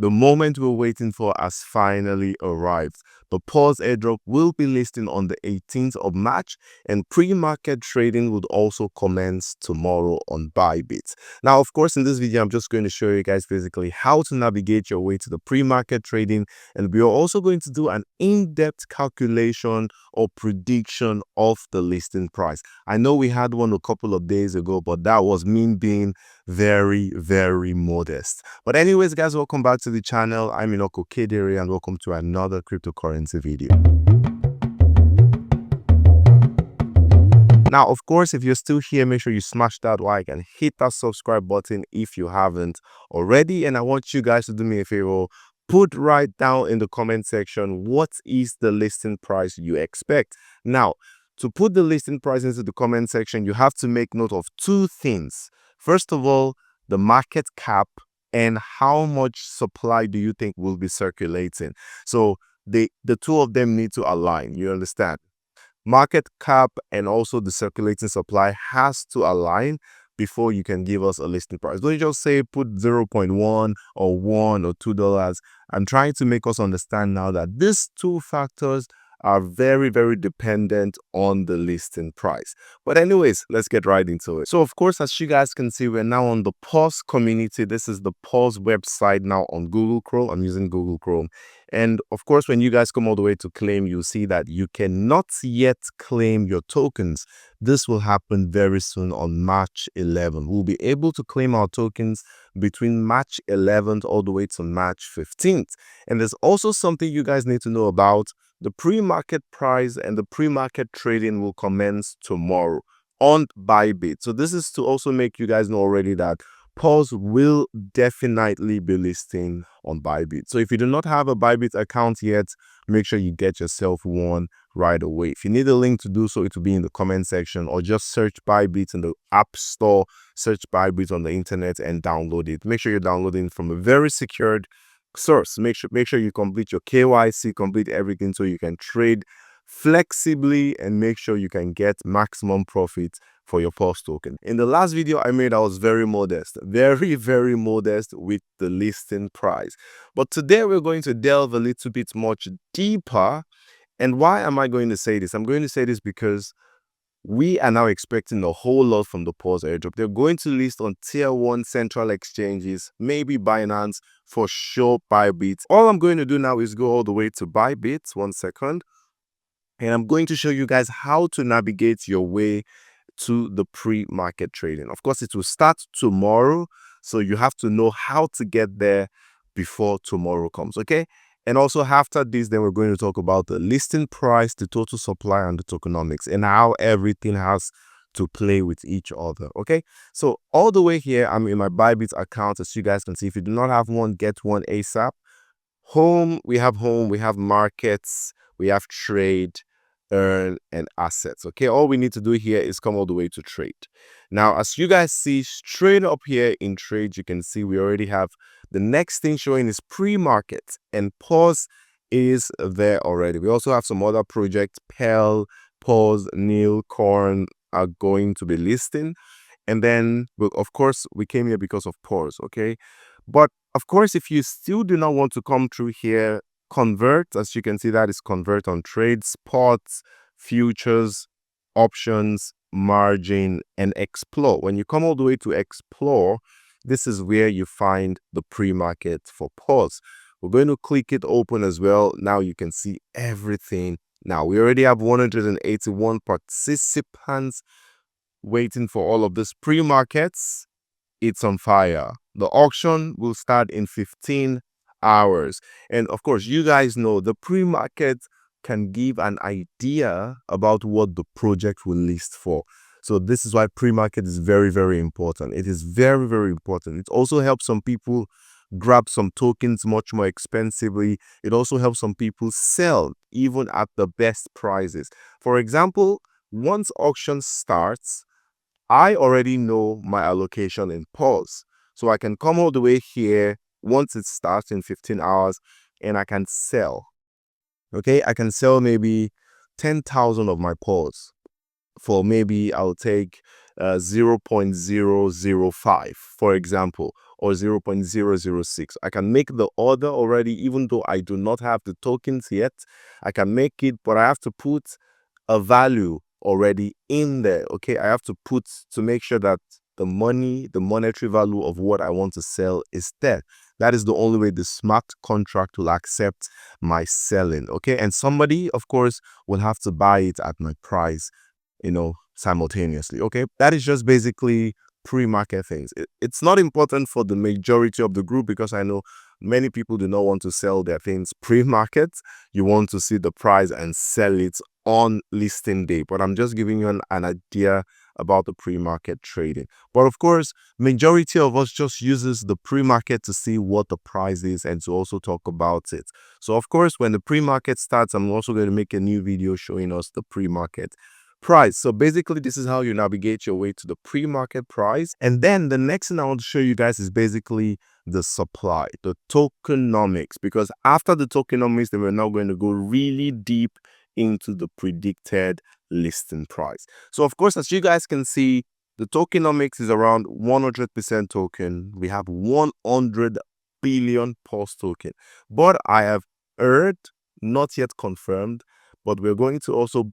The moment we're waiting for has finally arrived. The PAWS airdrop will be listing on the 18th of March, and pre-market trading would also commence tomorrow on Bybit. Now, of course, in this video, I'm just going to show you guys basically how to navigate your way to the pre-market trading, and we are also going to do an in-depth calculation or prediction of the listing price. I know we had one a couple of days ago, but that was me being very, very modest. But anyways, guys, welcome back to the channel. I'm Inoko Kedere, and welcome to another cryptocurrency video. Now, of course, if you're still here, make sure you smash that like and hit that subscribe button if you haven't already. And I want you guys to do me a favor. Put right down in the comment section, what is the listing price you expect? Now, to put the listing price into the comment section, you have to make note of two things. First of all, the market cap and how much supply do you think will be circulating. So the two of them need to align, you understand? Market cap and also the circulating supply has to align before you can give us a listing price. Don't just say put 0.1 or $1 or $2. I'm trying to make us understand now that these two factors are very, very dependent on the listing price. But anyways, let's get right into it. So of course, as you guys can see, we're now on the PAWS community. This is the PAWS website now on Google Chrome. I'm using Google Chrome. And of course, when you guys come all the way to claim, you'll see that you cannot yet claim your tokens. This will happen very soon on March 11th. We'll be able to claim our tokens between March 11th all the way to March 15th. And there's also something you guys need to know about. The pre-market price and the pre-market trading will commence tomorrow on Bybit. So this is to also make you guys know already that PAWS will definitely be listing on Bybit. So if you do not have a Bybit account yet, make sure you get yourself one right away. If you need a link to do so, it will be in the comment section, or just search Bybit in the App Store, search Bybit on the internet and download it. Make sure you're downloading from a very secured source. Make sure you complete your KYC, complete everything so you can trade flexibly and make sure you can get maximum profit for your PAWS token. In the last video I made, I was very modest, very modest with the listing price. But today we're going to delve a little bit much deeper. And why am I going to say this? I'm going to say this because we are now expecting a whole lot from the PAWS airdrop. They're going to list on tier 1 central exchanges, maybe Binance, for sure Bybit. All I'm going to do now is go all the way to Bybit. 1 second. And I'm going to show you guys how to navigate your way to the pre-market trading. Of course, it will start tomorrow, so you have to know how to get there before tomorrow comes, okay? And also after this, then we're going to talk about the listing price, the total supply, and the tokenomics, and how everything has to play with each other, okay? So all the way here, I'm in my Bybit account. As you guys can see, if you do not have one, get one ASAP. Home, we have markets, we have trade, earn, and assets, okay? All we need to do here is come all the way to trade. Now, as you guys see straight up here in trade, you can see we already have the next thing showing is pre-market, and PAWS is there already. We also have some other projects, PEL, PAWS, Nil, Corn are going to be listing. And then, of course, we came here because of PAWS, okay? But of course, if you still do not want to come through here, convert, as you can see, that is convert on trade, spots, futures, options, margin, and explore. When you come all the way to explore, this is where you find the pre-market for PAWS. We're going to click it open as well. Now you can see everything. Now we already have 181 participants waiting for all of this pre-markets. It's on fire. The auction will start in 15 hours. And of course, you guys know the pre-market can give an idea about what the project will list for. So this is why pre-market is very important. It is very important. It also helps some people grab some tokens much more expensively. It also helps some people sell even at the best prices. For example, once auction starts, I already know my allocation in PAWS. So I can come all the way here once it starts in 15 hours and I can sell. Okay, I can sell maybe 10,000 of my PAWS for maybe I'll take 0.005, for example. or 0.006. I can make the order already, even though I do not have the tokens yet. I can make it, but I have to put a value already in there. Okay, I have to put to make sure that the monetary value of what I want to sell is there. That is the only way the smart contract will accept my selling. Okay, and somebody, of course, will have to buy it at my price, simultaneously. Okay, that is just basically pre-market things. It's not important for the majority of the group, because I know many people do not want to sell their things pre-market. You want to see the price and sell it on listing day. But I'm just giving you an idea about the pre-market trading. But of course, majority of us just uses the pre-market to see what the price is and to also talk about it. So of course, when the pre-market starts, I'm also going to make a new video showing us the pre-market price. So basically, this is how you navigate your way to the pre-market price. And then the next thing I want to show you guys is basically the supply, the tokenomics, because after the tokenomics, then we're now going to go really deep into the predicted listing price. So of course, as you guys can see, the tokenomics is around 100% token. We have 100 billion PAWS token, but I have heard, not yet confirmed, but we're going to also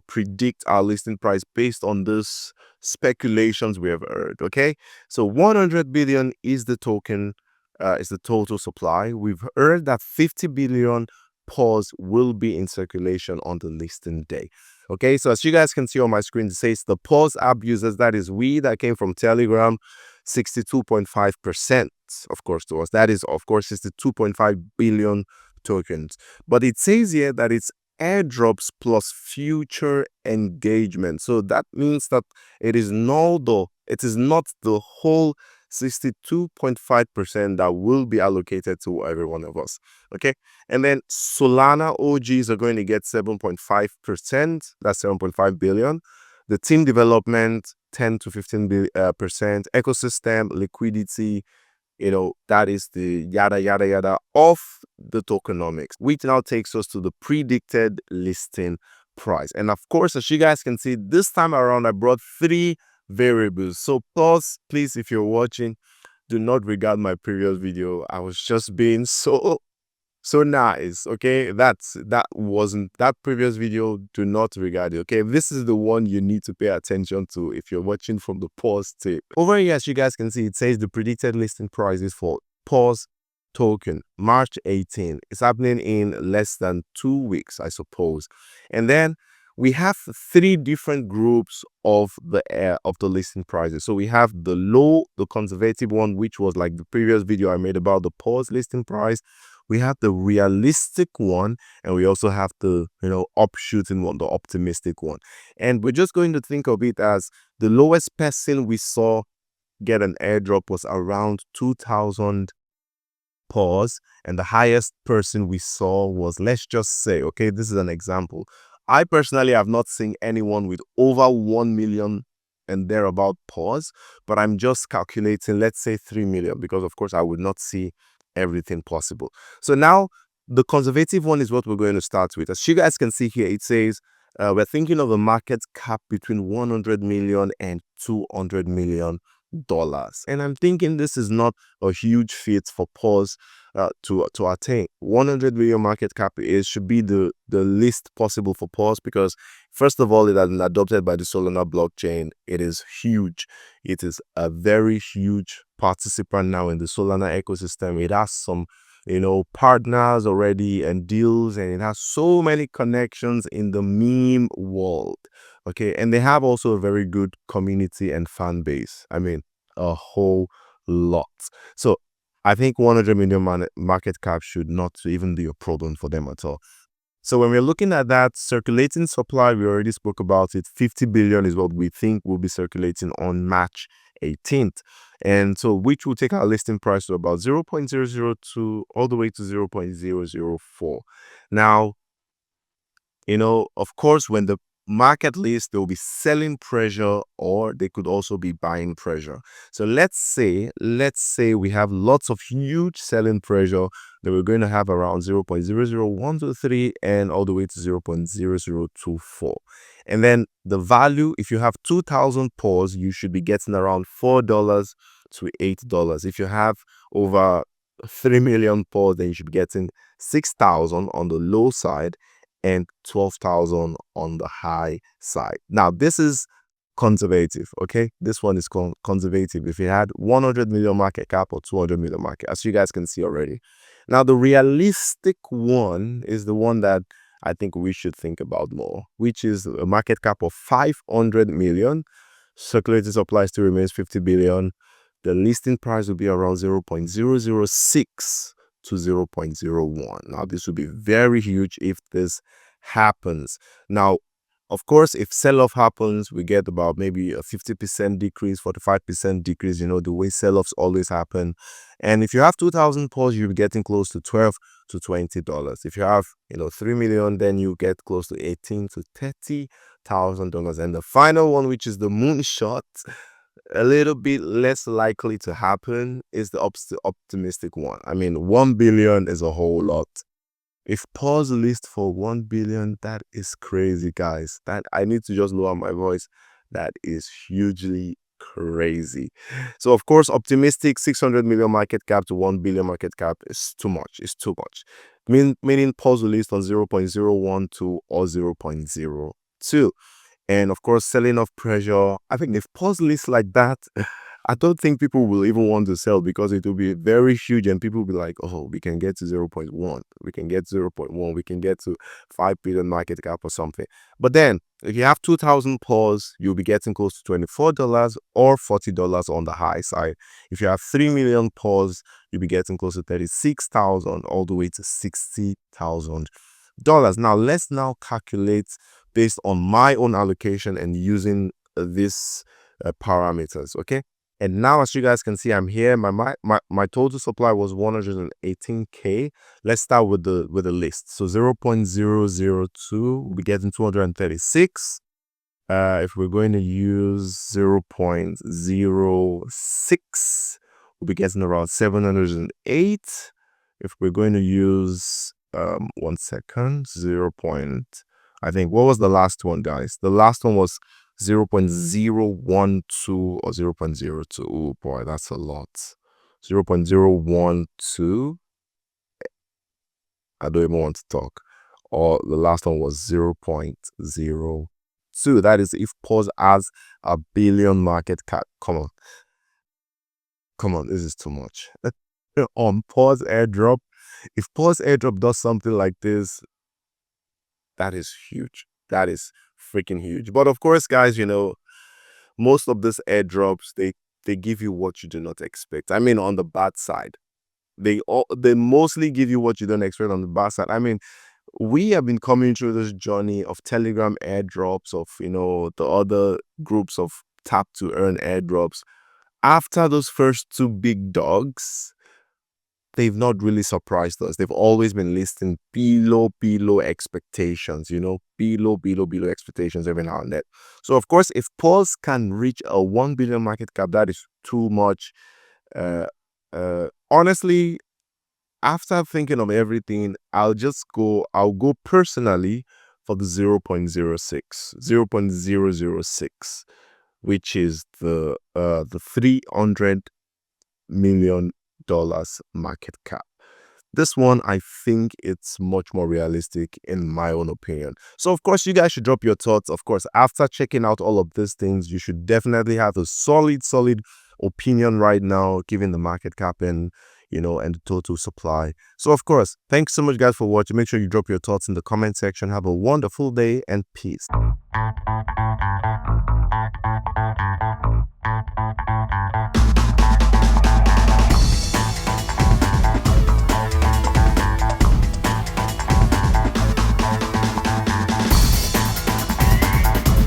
predict our listing price based on this speculations we have heard. Okay, so 100 billion is the token, is the total supply. We've heard that 50 billion PAWS will be in circulation on the listing day. Okay, so as you guys can see on my screen, it says the PAWS app users, that is we, that came from Telegram, 62.5%, of course, to us. That is, of course, 62.5 billion tokens. But it says here that it's airdrops plus future engagement. So that means that it is not the whole 62.5% that will be allocated to every one of us. Okay, and then Solana OGs are going to get 7.5%. That's 7.5 billion. The team development 10 to 15%. Ecosystem liquidity, that is the yada yada yada of the tokenomics, which now takes us to the predicted listing price. And of course, as you guys can see, this time around I brought 3 variables. So please, if you're watching, do not regard my previous video. I was just being so nice. Okay, that wasn't that previous video. Do not regard it. Okay, this is the one you need to pay attention to if you're watching from the PAWS tape. Over here, as you guys can see, it says the predicted listing prices for PAWS token March 18. It's happening in less than 2 weeks, I suppose. And then we have 3 different groups of the listing prices. So we have the low, the conservative one, which was like the previous video I made about the PAWS listing price. We have the realistic one, and we also have the upshooting one, the optimistic one. And we're just going to think of it as the lowest person we saw get an airdrop was around 2,000 PAWS, and the highest person we saw was, let's just say, okay, this is an example. I personally have not seen anyone with over 1 million and thereabout PAWS, but I'm just calculating, let's say 3 million, because of course I would not see everything possible. So now the conservative one is what we're going to start with. As you guys can see here, it says we're thinking of a market cap between 100 million and 200 million dollars, and I'm thinking this is not a huge feat for PAWS to attain. 100 million market cap should be the least possible for PAWS, because first of all, it has been adopted by the Solana blockchain. It is huge. It is a very huge participant now in the Solana ecosystem. It has some partners already and deals, and it has so many connections in the meme world. Okay, and they have also a very good community and fan base. I mean, a whole lot. So I think 100 million market cap should not even be a problem for them at all. So when we're looking at that circulating supply, we already spoke about it. 50 billion is what we think will be circulating on March 18th. And so which will take our listing price to about 0.002 all the way to 0.004. Now, of course, when the market lists, there will be selling pressure, or they could also be buying pressure. So let's say we have lots of huge selling pressure, that we're going to have around 0.00123 and all the way to 0.0024. And then the value, if you have 2,000 PAWS, you should be getting around $4 to $8. If you have over 3 million PAWS, then you should be getting 6,000 on the low side and 12,000 on the high side. Now, this is conservative, okay? This one is conservative. If you had 100 million market cap or 200 million market, as you guys can see already. Now, the realistic one is the one that I think we should think about more, which is a market cap of 500 million. Circulating supply still remains 50 billion. The listing price will be around 0.006 to 0.01. Now, this will be very huge if this happens. Now, of course, if sell-off happens, we get about maybe a 50% decrease, 45% decrease, you know, the way sell-offs always happen. And if you have 2,000 PAWS, you'll be getting close to $12 to $20. If you have, you know, 3 million, then you get close to $18 to $30,000. And the final one, which is the moonshot, a little bit less likely to happen, is the optimistic one. I mean, 1 billion is a whole lot. If PAWS list for 1 billion, that is crazy, guys. That I need to just lower my voice. That is hugely crazy. So, of course, optimistic 600 million market cap to 1 billion market cap is too much. It's too much. Meaning PAWS will list on 0.012 or 0.02. And of course, selling off pressure. I think if PAWS lists like that, I don't think people will even want to sell, because it will be very huge and people will be like, oh, we can get to 0.1, we can get 0.1, we can get to 5 billion market cap or something. But then if you have 2,000 PAWS, you'll be getting close to $24 or $40 on the high side. If you have 3 million PAWS, you'll be getting close to 36,000 all the way to $60,000. Now, let's now calculate based on my own allocation and using these parameters, okay? And now, as you guys can see, I'm here. My total supply was 118K. Let's start with the list. So 0.002, we'll be getting 236. If we're going to use 0.06, we'll be getting around 708. If we're going to use 1 second, I think, what was the last one, guys? The last one was 0.012 or 0.02. Oh boy, that's a lot. 0.012. I don't even want to talk. Or the last one was 0.02. That is if PAWS has a billion market cap. Come on, this is too much. On PAWS Airdrop, if PAWS Airdrop does something like this, that is huge. That is freaking huge. But of course, guys, you know, most of these airdrops, they give you what you do not expect. I mean, on the bad side, they mostly give you what you don't expect on the bad side. I mean, we have been coming through this journey of Telegram airdrops, of, you know, the other groups of tap to earn airdrops. After those first two big dogs, they've not really surprised us. They've always been listing below expectations, you know, below expectations every now and then. So, of course, if PAWS can reach a 1 billion market cap, that is too much. Honestly, after thinking of everything, I'll go personally for the 0.006, which is the $300 million market cap. This one, I think it's much more realistic in my own opinion. So, of course, you guys should drop your thoughts. Of course, after checking out all of these things, you should definitely have a solid opinion right now, given the market cap and, you know, and the total supply. So, of course, thanks so much, guys, for watching. Make sure you drop your thoughts in the comment section. Have a wonderful day and peace.